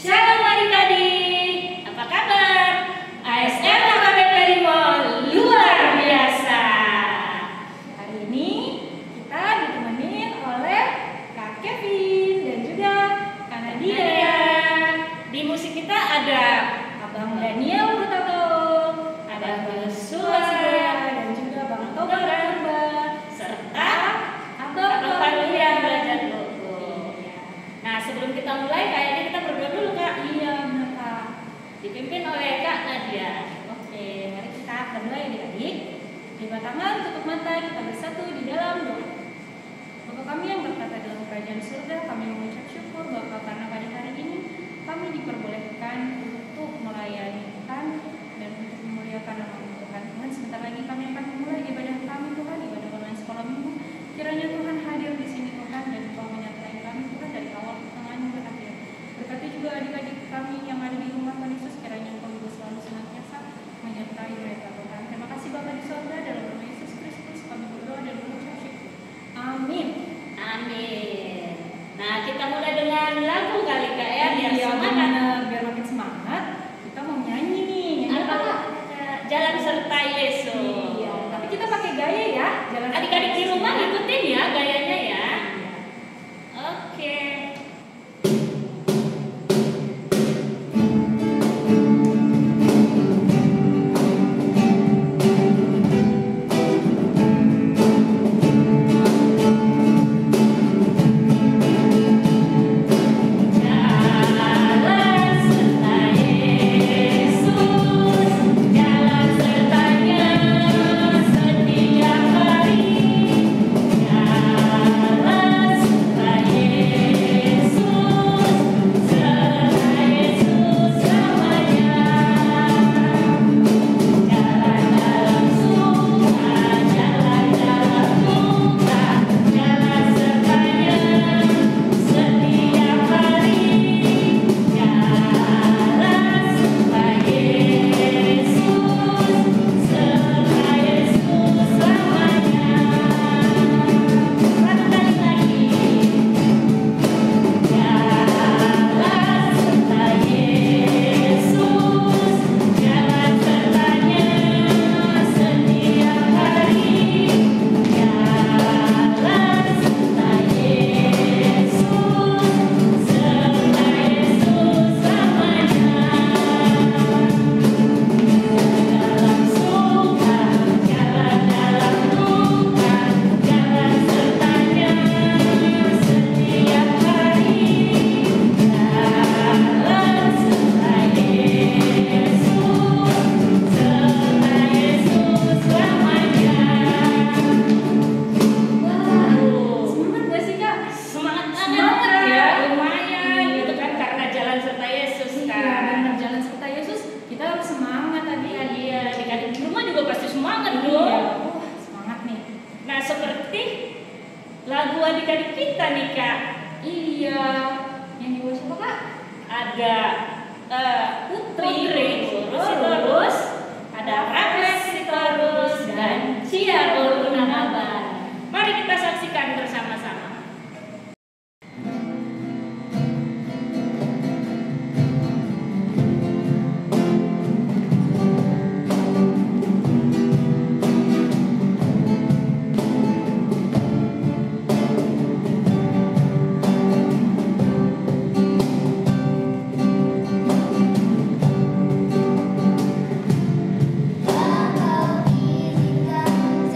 Shalom adik-adik, apa kabar? ASM KKP Limon luar biasa. Hari ini kita ditemenin oleh Kak Kevin dan juga Kak Nadia. Di musik kita ada Abang Daniel Hutago, ada Bang Sula dan juga Bang Toba serta Abang Farulian belajar dulu. Nah, sebelum kita mulai kayaknya kita berdoa dulu, Kak. Iya, benar, Kak. Dipimpin oleh Kak Nadia. Oke, mari kita berdoa ya adik-adik. Buka tangan, tutup mata, kita bersatu di dalam doa. Bapa kami yang berkata dalam kerajaan surga, kami mengucap syukur Bapa karena pada hari ini kami diperbolehkan untuk melayani Tuhan dan untuk memuliakan nama Tuhan. Tuhan, sebentar lagi kami akan memulai ibadah kami Tuhan, ibadah online sekolah minggu. Kiranya Tuhan hadir di sini Tuhan dan Tuhan menyertai kami Tuhan dari awal ke tengah hingga akhir. Berkati juga adik-adik kami yang ada di rumah Tuhan Yesus, kiranya Engkau juga selalu senantiasa menyertai mereka Tuhan. Terima kasih Bapa di surga, dalam nama Yesus Kristus kami berdoa dan mengucap syukur. Amin. Amin. Nah, kita mulai dengan lagu kali Kak ya, biar semangat. Biar makin semangat, kita mau nyanyi nih. Apa Kak? Jalan serta Yesus. Iya, tapi kita pakai gaya ya. Adik-adik di rumah ikutin ya gayanya ya. Oke.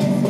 Sesuatu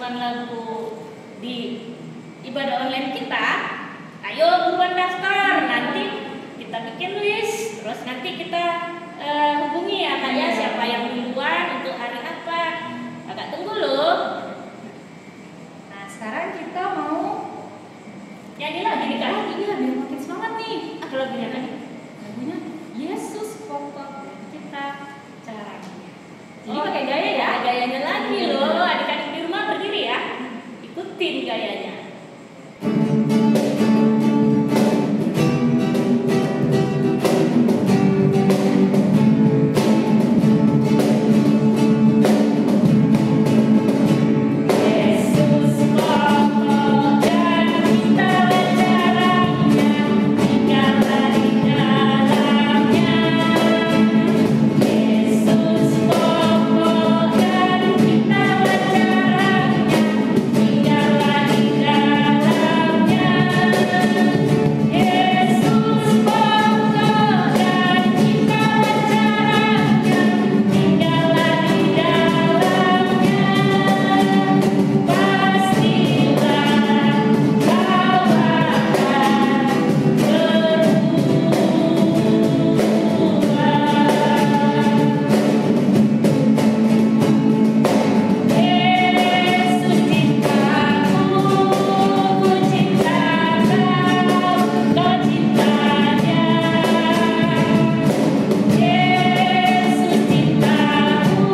pedoman lagu di ibadah online kita, ayo buruan daftar. Nanti kita bikin list, terus nanti kita hubungi ya Kak ya, siapa yang duluan untuk hari apa. Agak tunggu loh. Nah, sekarang kita mau nyanyi lagi nih Kak. iya biar makin semangat nih. Apa lagunya Kak? Lagunya Yesus pokok kita caranya. Jadi Oh, pakai gaya ya. ada gayanya lagi loh. Adik-adik di rumah berdiri ya. Ikutin gayanya. Yesus pokok dan kita caranya, tinggallah di dalamnya. Yesus pokok dan kita caranya, tinggallah di dalamnya. Yesus pokok dan kita caranya, tinggallah di dalamnya. Pastilah kau akan berubah. Yesus cintaku, ku cinta kau cintanya. Yesus cintaku,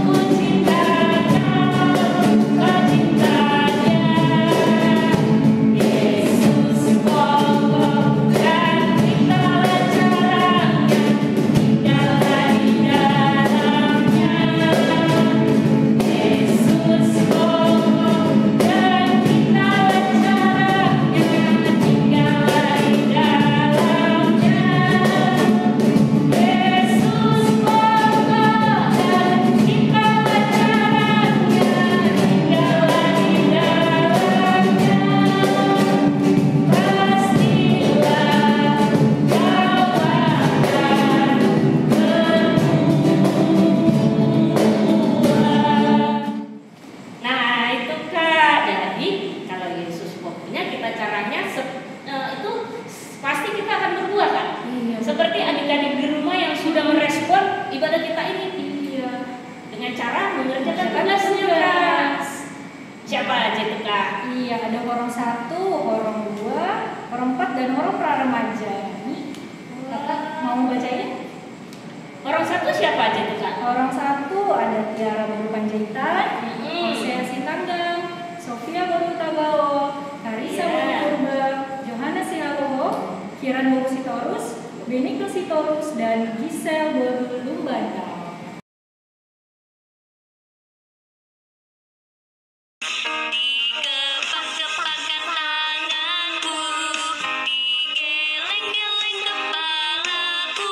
ku cinta kau cintanya. Yesus pokok dan kita caranya, tinggallah di dalamnya. Yesus pokok dan kita caranya, tinggallah di dalamnya. Yesus pokok dan kita caranya, tinggallah di dalamnya. Pastilah kau akan berubah. Nah itu Kak, jadi kalau Yesus pokoknya kita caranya itu pasti kita akan berbuah Kak. Iya. Seperti adik-adik di rumah yang sudah merespon ibadah kita ini Iya. dengan cara mengerjakan tugasnya Kak. Siapa aja tuh Kak? Iya, ada horong 1, horong 2, horong 4 dan horong pra-remaja. Nih, Kakak mau bacain? Orang satu siapa aja tuh Kak? Horong 1 ada Tiara Baru Panjaitan, Mm-mm. Hosea Sintanggang, Sofia Baru Tagao, Karisa Iya. Baru Purba, Johannes Sialoho, Kiran Baru Sitorus, Benikle Sitorus, dan Gisel Baru Lumbanda. Kepak-kepakan tanganku, digeleng-geleng kepalaku,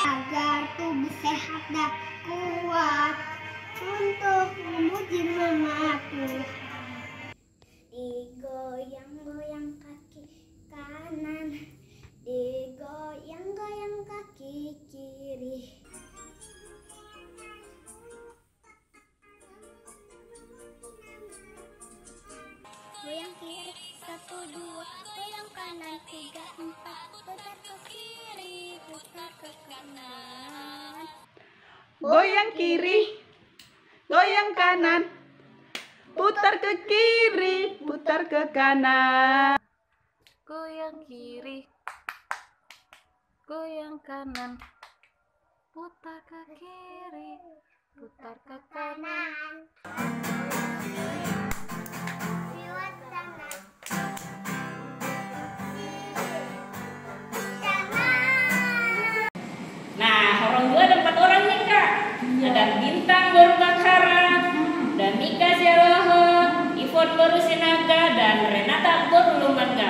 agar tubuh sehat dan kuat untuk memuji namaku. Digoyang-goyang kaki kanan, digoyang-goyang kaki kiri. Goyang kiri, 1, 2, goyang kanan, 3, 4, putar ke kiri, putar ke kanan. Goyang kiri, goyang kanan, putar ke kiri, putar ke kanan. Goyang kiri, goyang kanan, putar ke kiri, putar ke kanan. Lewat kanan. Nah, horong 2 ada 4 orang nih Kak. Ada Bintang Baru Bakara, dan Mika Sialoho, Ivon Baru Sinaga, dan Renata Baru Lumbanda.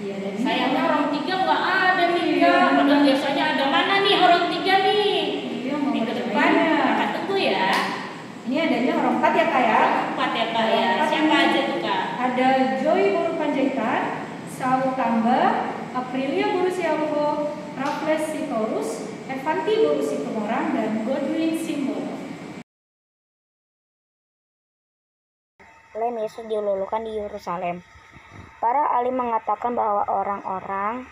Iya, dan ini Sayangnya orang 3 nggak ada nih Iya, Kak. Padahal benar. biasanya ada mana nih orang 3 nih? Iya, mau Minggu depan bacainnya. Kakak tunggu ya. Ini adanya horong 4 ya Kak ya. 4 ya Kak ya. Horong 4 Siapa ini aja tuh Kak? Ada Joy Baru Panjaitan, Saul Tamba, Aprilia Baru Sialoho, Raffles Sitorus, Evanti Baru Situmorang, dan Godwin Simbolo. Yesus dilulukan di Yerusalem. Para ahli mengatakan bahwa orang-orang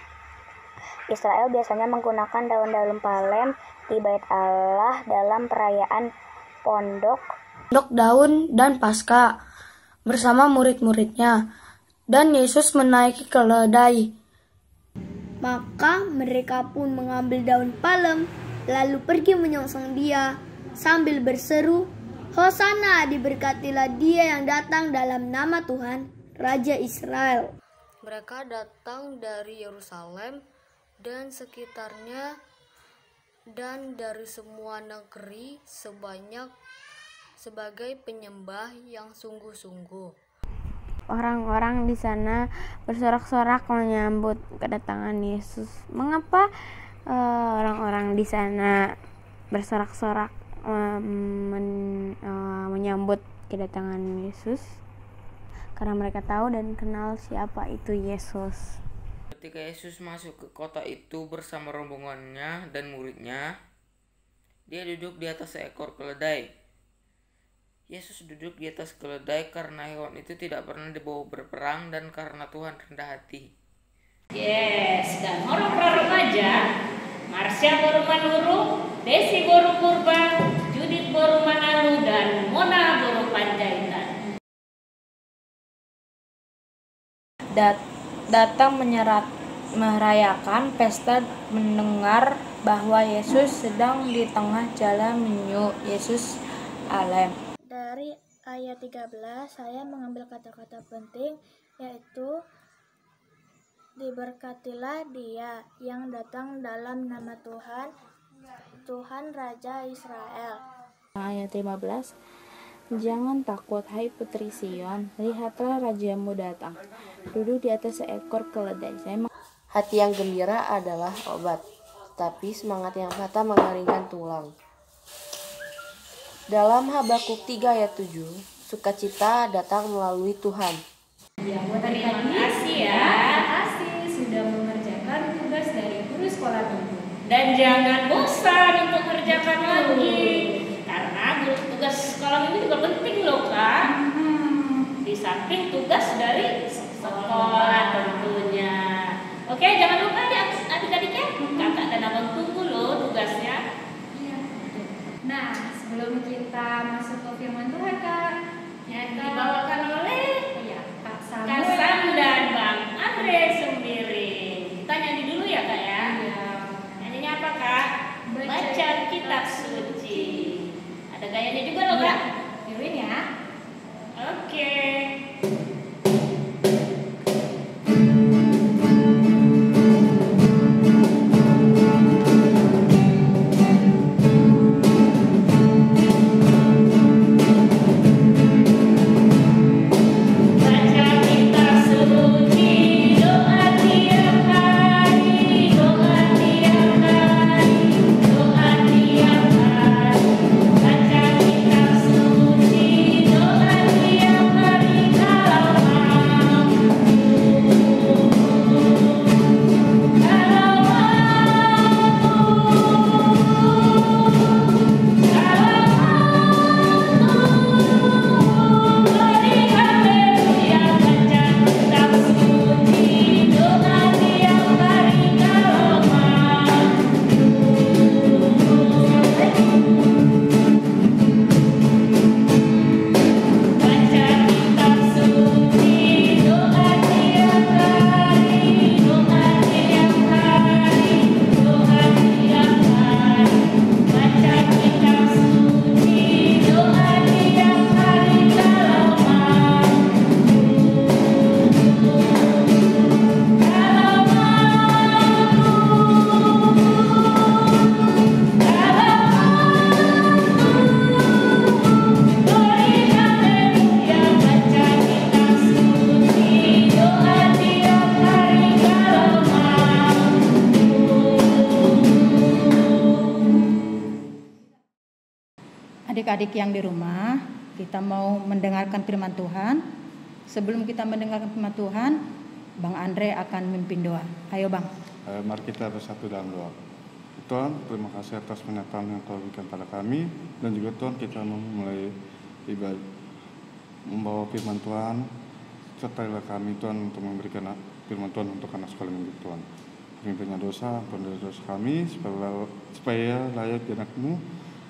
Israel biasanya menggunakan daun-daun palem di Bait Allah dalam perayaan pondok daun dan Paskah bersama murid-muridnya, dan Yesus menaiki keledai. Maka mereka pun mengambil daun palem, lalu pergi menyongsong Dia sambil berseru, "Hosana, diberkatilah Dia yang datang dalam nama Tuhan, Raja Israel." Mereka datang dari Yerusalem dan sekitarnya dan dari semua negeri sebagai penyembah yang sungguh-sungguh. Orang-orang di sana bersorak-sorak menyambut kedatangan Yesus. Mengapa orang-orang di sana bersorak-sorak menyambut kedatangan Yesus? Karena mereka tahu dan kenal siapa itu Yesus. Ketika Yesus masuk ke kota itu bersama rombongannya dan muridnya, dia duduk di atas seekor keledai. Yesus duduk di atas keledai karena hewan itu tidak pernah dibawa berperang dan karena Tuhan rendah hati. Yes, dan orang remaja, Marsha baru manuru, Desi baru purba, Judith baru manalu, dan Mona baru panjaitan. Datang merayakan pesta mendengar bahwa Yesus sedang di tengah jalan menuju Yerusalem. Dari ayat 13 saya mengambil kata-kata penting, yaitu diberkatilah Dia yang datang dalam nama Tuhan, Tuhan Raja Israel. Ayat 15, jangan takut, hai putri Sion, lihatlah rajamu datang, duduk di atas seekor keledai. Hati yang gembira adalah obat, tapi semangat yang patah mengeringkan tulang. Dalam Habakuk 3 ayat 7, sukacita datang melalui Tuhan. Ya, buat terima kasih ya. Terima kasih sudah mengerjakan tugas dari guru sekolah minggu. Dan jangan bosan untuk mengerjakan lagi, karena tugas sekolah minggu juga penting loh Kak. Di samping tugas dari sekolah tentunya. Oke, jangan lupa ya adik-adiknya, kakak dan abang tunggu loh tugasnya. Nah, sebelum kita masuk ke firman Tuhan Kak, yang dibawakan oleh Kak Kak Sam dan Bang Andre Sembiring. Kita nyanyi dulu ya Kak ya. Nyanyinya apa Kak? Baca kitab suci. Ada gayanya juga loh Kak. Tiruin ya. Oke. Adik-adik yang di rumah, kita mau mendengarkan firman Tuhan. Sebelum kita mendengarkan firman Tuhan, Bang Andre akan memimpin doa. Ayo Bang. Mari kita bersatu dalam doa. Tuhan, terima kasih atas pernyataan yang Kau berikan pada kami. Dan juga Tuhan, kita mau mulai membawa firman Tuhan. Sertailah kami Tuhan untuk memberikan firman Tuhan untuk anak sekolah minggu Tuhan. Pemimpinnya dosa, ampun dosa kami, supaya layak di anak-Mu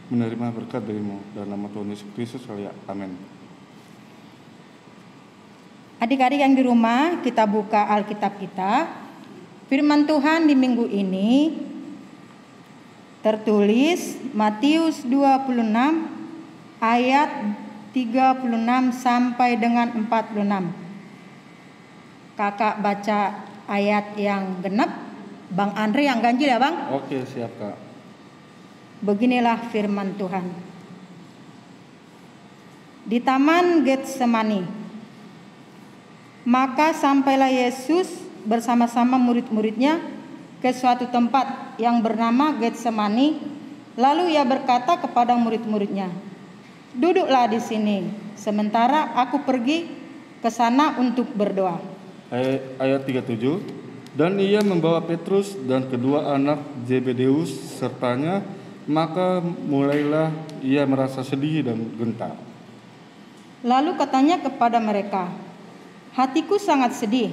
menerima berkat dari-Mu. Dalam nama Tuhan Yesus Kristus, amin. Adik-adik yang di rumah, kita buka Alkitab kita. Firman Tuhan di minggu ini tertulis Matius 26 ayat 36 sampai dengan 46. Kakak baca ayat yang genap, Bang Andre yang ganjil ya Bang? Oke, siap Kak. Beginilah firman Tuhan. Di taman Getsemani, maka sampailah Yesus bersama-sama murid-muridnya ke suatu tempat yang bernama Getsemani. Lalu ia berkata kepada murid-muridnya, "Duduklah di sini, sementara aku pergi ke sana untuk berdoa." Ayat 37. Dan ia membawa Petrus dan kedua anak Zebedeus sertanya, maka mulailah ia merasa sedih dan gentar. Lalu katanya kepada mereka, "Hatiku sangat sedih,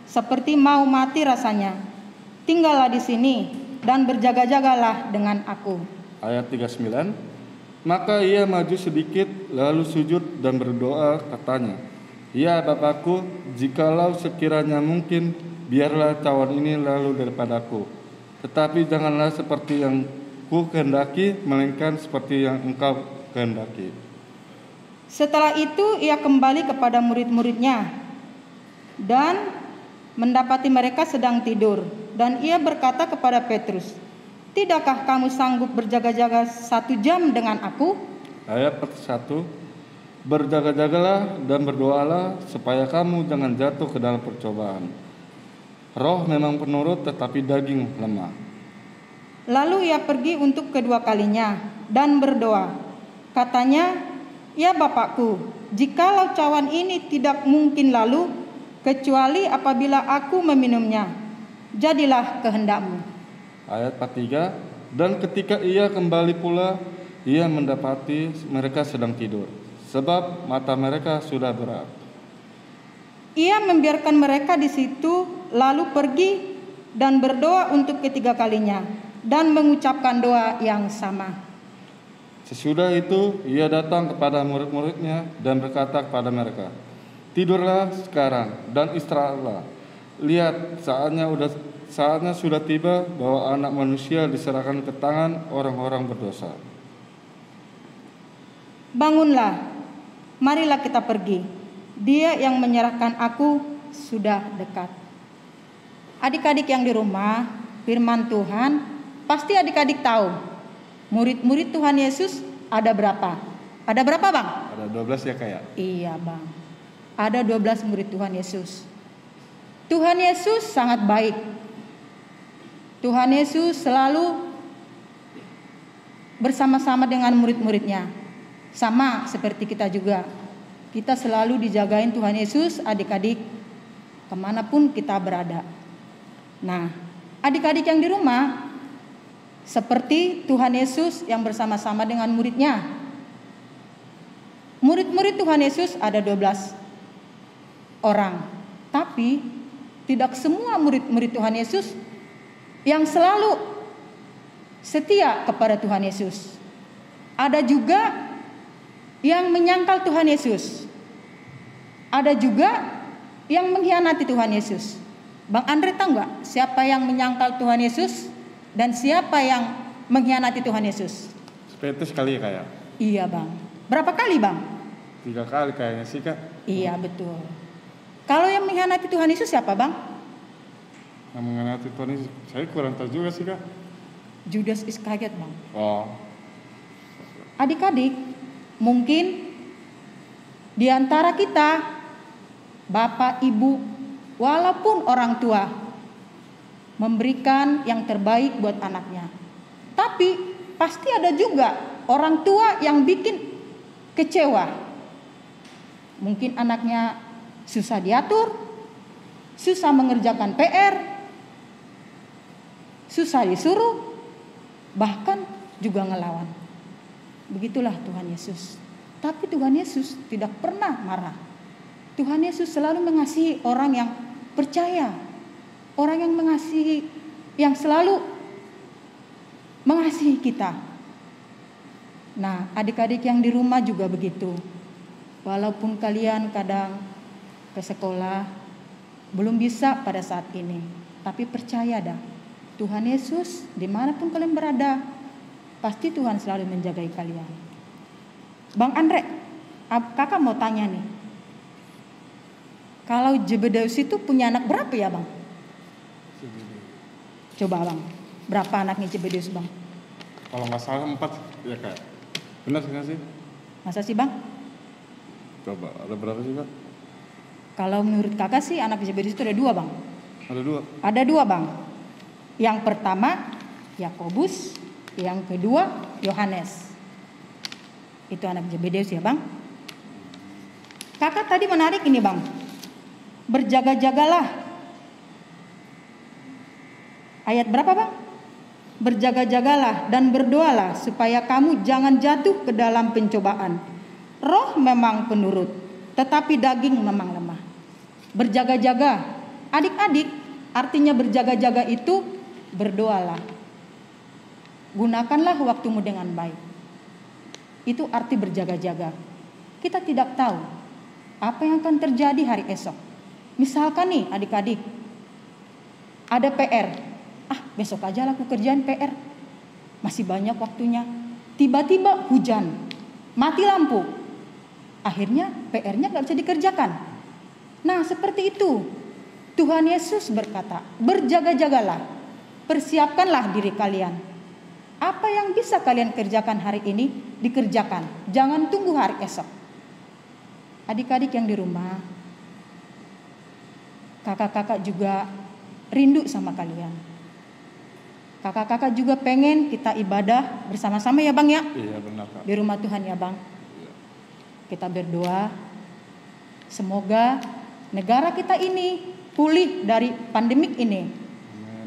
seperti mau mati rasanya. Tinggallah di sini dan berjaga-jagalah dengan aku." Ayat 39. Maka ia maju sedikit, lalu sujud dan berdoa katanya, "Ya Bapakku, jikalau sekiranya mungkin, biarlah cawan ini lalu daripadaku. Tetapi janganlah seperti yang ku kehendaki, melainkan seperti yang Engkau kehendaki." Setelah itu ia kembali kepada murid-muridnya dan mendapati mereka sedang tidur. Dan ia berkata kepada Petrus, "Tidakkah kamu sanggup berjaga-jaga 1 jam dengan aku?" Ayat 1. Berjaga-jagalah dan berdoalah supaya kamu jangan jatuh ke dalam percobaan. Roh memang penurut tetapi daging lemah. Lalu ia pergi untuk kedua kalinya dan berdoa. Katanya, "Ya Bapakku, jikalau cawan ini tidak mungkin lalu, kecuali apabila aku meminumnya, jadilah kehendak-Mu." Ayat 43. Dan ketika ia kembali pula, ia mendapati mereka sedang tidur, sebab mata mereka sudah berat. Ia membiarkan mereka di situ, lalu pergi dan berdoa untuk ketiga kalinya dan mengucapkan doa yang sama. Sesudah itu ia datang kepada murid-muridnya dan berkata kepada mereka, "Tidurlah sekarang dan istirahatlah. Lihat, saatnya sudah tiba bahwa Anak Manusia diserahkan ke tangan orang-orang berdosa. Bangunlah, marilah kita pergi. Dia yang menyerahkan aku sudah dekat." Adik-adik yang di rumah, firman Tuhan, pasti adik-adik tahu murid-murid Tuhan Yesus ada berapa? Ada berapa Bang? Ada 12 ya Kak ya? Iya Bang, ada 12 murid Tuhan Yesus. Tuhan Yesus sangat baik. Tuhan Yesus selalu bersama-sama dengan murid-muridnya. Sama seperti kita juga. Kita selalu dijagain Tuhan Yesus, adik-adik, kemanapun kita berada. Nah, adik-adik yang di rumah, seperti Tuhan Yesus yang bersama-sama dengan muridnya. Murid-murid Tuhan Yesus ada 12 orang. Tapi tidak semua murid-murid Tuhan Yesus yang selalu setia kepada Tuhan Yesus. Ada juga yang menyangkal Tuhan Yesus. Ada juga yang mengkhianati Tuhan Yesus. Bang Andre tahu nggak siapa yang menyangkal Tuhan Yesus dan siapa yang mengkhianati Tuhan Yesus? Petrus kali ya Kak ya? Iya Bang. Berapa kali Bang? 3 kali kayaknya sih Kak. Iya betul. Kalau yang mengkhianati Tuhan Yesus siapa Bang? Yang mengkhianati Tuhan Yesus, saya kurang tahu juga sih Kak. Judas Iskariot Bang. Oh. Adik-adik, mungkin di antara kita, bapak, ibu, walaupun orang tua memberikan yang terbaik buat anaknya, tapi pasti ada juga orang tua yang bikin kecewa. Mungkin anaknya susah diatur, susah mengerjakan PR, susah disuruh, bahkan juga ngelawan. Begitulah Tuhan Yesus. Tapi Tuhan Yesus tidak pernah marah. Tuhan Yesus selalu mengasihi orang yang percaya, orang yang mengasihi, yang selalu mengasihi kita. Nah, adik-adik yang di rumah juga begitu. Walaupun kalian kadang ke sekolah belum bisa pada saat ini, tapi percaya dah, Tuhan Yesus dimanapun kalian berada, pasti Tuhan selalu menjagai kalian. Bang Andre, kakak mau tanya nih, kalau Zebedeus itu punya anak berapa ya bang? Coba bang, berapa anaknya Zebedeus bang? Kalau nggak salah 4 ya kak. Benar nggak sih? Masa sih bang? Coba, ada berapa sih kak? Kalau menurut kakak sih anak Zebedeus itu ada 2 bang. Ada 2? Ada 2 bang. Yang pertama Yakobus, yang kedua Yohanes. Itu anak Zebedeus ya bang. Kakak tadi menarik ini bang. Berjaga-jagalah. Ayat berapa bang? Berjaga-jagalah dan berdoalah supaya kamu jangan jatuh ke dalam pencobaan. Roh memang penurut, tetapi daging memang lemah. Berjaga-jaga. Adik-adik, artinya berjaga-jaga itu berdoalah. Gunakanlah waktumu dengan baik. Itu arti berjaga-jaga. Kita tidak tahu apa yang akan terjadi hari esok. Misalkan nih adik-adik, ada PR. Besok aja lah aku kerjain PR. Masih banyak waktunya. Tiba-tiba hujan, mati lampu. Akhirnya PR-nya gak bisa dikerjakan. Nah seperti itu. Tuhan Yesus berkata, berjaga-jagalah. Persiapkanlah diri kalian. Apa yang bisa kalian kerjakan hari ini, dikerjakan. Jangan tunggu hari esok. Adik-adik yang di rumah, kakak-kakak juga rindu sama kalian. Kakak-kakak juga pengen kita ibadah bersama-sama ya bang ya. Iya benar kak. Di rumah Tuhan ya bang. Kita berdoa semoga negara kita ini pulih dari pandemik ini.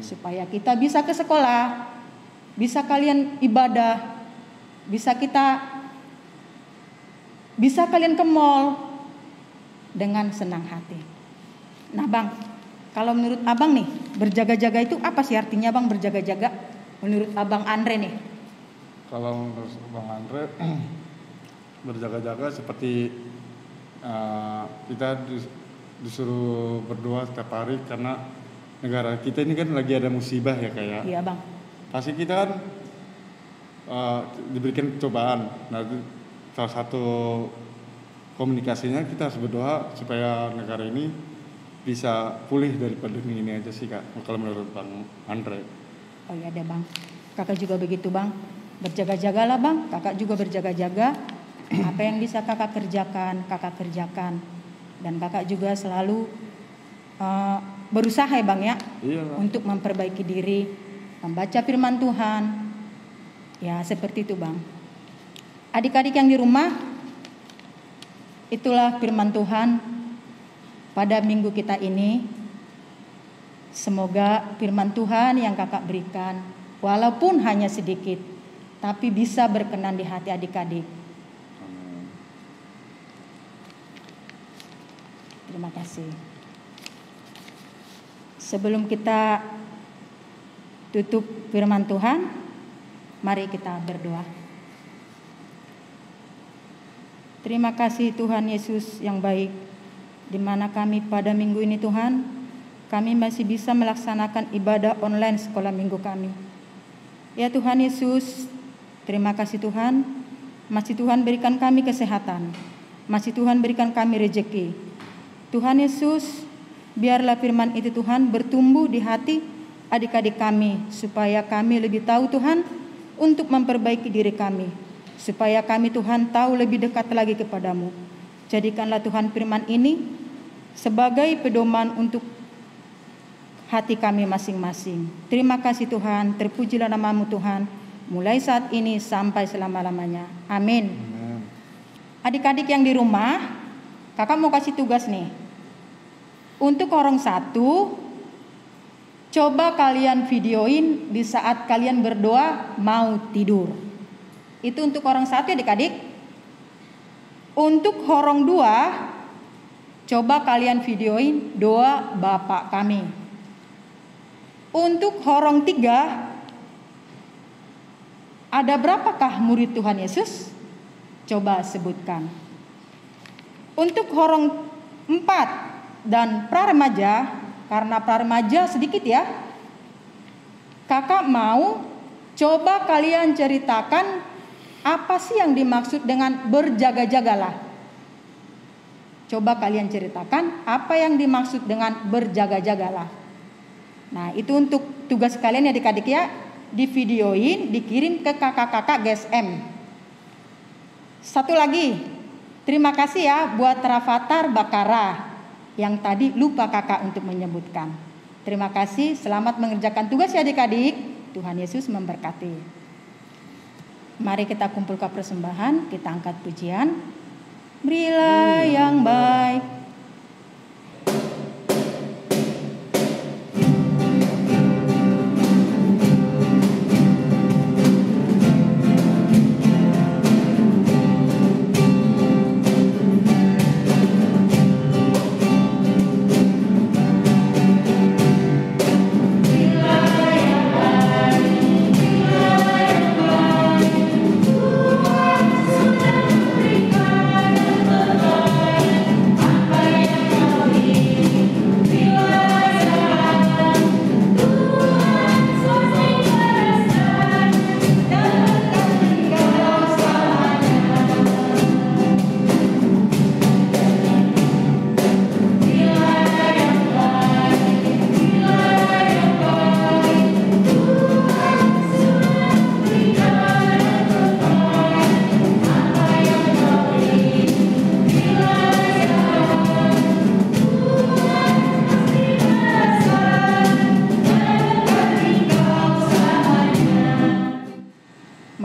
Supaya kita bisa ke sekolah, bisa kalian ibadah, bisa kalian ke mall dengan senang hati. Nah bang, kalau menurut abang nih, berjaga-jaga itu apa sih artinya bang berjaga-jaga? Menurut abang Andre nih. Kalau menurut bang Andre, berjaga-jaga seperti kita disuruh berdoa setiap hari karena negara kita ini kan lagi ada musibah ya kayak. Iya bang. Pasti kita kan diberikan cobaan. Nah salah satu komunikasinya kita harus berdoa supaya negara ini bisa pulih dari pandemi ini aja sih kak, kalau menurut bang Andre. Oh iya deh bang, kakak juga begitu bang. Berjaga-jagalah bang, kakak juga berjaga-jaga. Apa yang bisa kakak kerjakan, kakak kerjakan. Dan kakak juga selalu berusaha ya bang ya, iya, bang. Untuk memperbaiki diri, membaca firman Tuhan. Ya seperti itu bang. Adik-adik yang di rumah, itulah firman Tuhan pada minggu kita ini. Semoga firman Tuhan yang kakak berikan walaupun hanya sedikit, tapi bisa berkenan di hati adik-adik. Terima kasih. Sebelum kita tutup firman Tuhan, mari kita berdoa. Terima kasih Tuhan Yesus yang baik, di mana kami pada minggu ini Tuhan, kami masih bisa melaksanakan ibadah online sekolah minggu kami. Ya Tuhan Yesus, terima kasih Tuhan, masih Tuhan berikan kami kesehatan, masih Tuhan berikan kami rezeki. Tuhan Yesus, biarlah firman itu Tuhan bertumbuh di hati adik-adik kami, supaya kami lebih tahu Tuhan untuk memperbaiki diri kami, supaya kami Tuhan tahu lebih dekat lagi kepadamu. Jadikanlah Tuhan firman ini sebagai pedoman untuk hati kami masing-masing. Terima kasih Tuhan, terpujilah namamu Tuhan, mulai saat ini sampai selama-lamanya. Amin. Adik-adik yang di rumah, kakak mau kasih tugas nih. Untuk orang satu, coba kalian videoin di saat kalian berdoa mau tidur. Itu untuk orang satu ya adik-adik. Untuk horong 2, coba kalian videoin doa Bapa kami. Untuk horong 3, ada berapakah murid Tuhan Yesus? Coba sebutkan. Untuk horong 4 dan praremaja, karena praremaja sedikit ya, kakak mau coba kalian ceritakan apa sih yang dimaksud dengan berjaga-jagalah. Coba kalian ceritakan apa yang dimaksud dengan berjaga-jagalah. Nah, itu untuk tugas kalian ya adik-adik ya. Di videoin, dikirim ke kakak-kakak GSM. Satu lagi, terima kasih ya buat Rafathar Bakara yang tadi lupa kakak untuk menyebutkan. Terima kasih, selamat mengerjakan tugas ya adik-adik. Tuhan Yesus memberkati. Mari kita kumpulkan persembahan, kita angkat pujian. Berilah yang baik.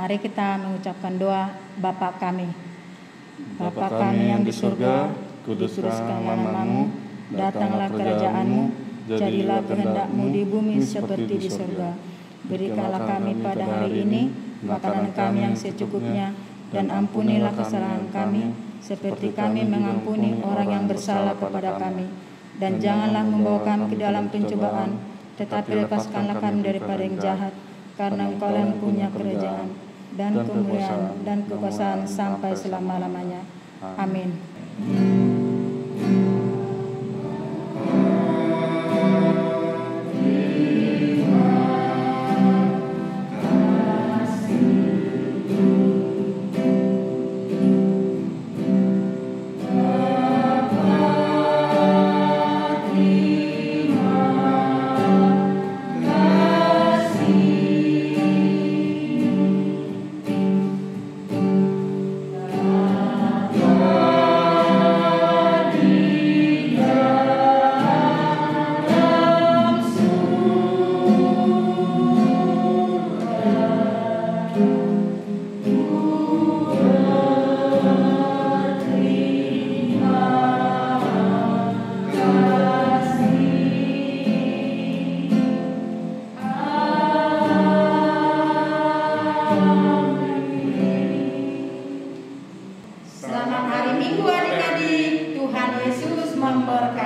Mari kita mengucapkan doa Bapa kami. Bapa kami yang di surga, kuduskanlah namamu, datanglah kerajaan-Mu, jadilah kehendak-Mu di bumi seperti di surga. Berikanlah kami pada hari ini makanan kami yang secukupnya, dan ampunilah kesalahan kami, seperti kami mengampuni orang yang bersalah kepada kami. Dan janganlah membawa kami ke dalam pencobaan, tetapi lepaskanlah kami daripada yang jahat, karena Engkau yang punya kerajaan dan kemuliaan dan kekuasaan sampai selama-lamanya. Amin. Selamat hari Minggu adik-adik. Tuhan Yesus memberkati.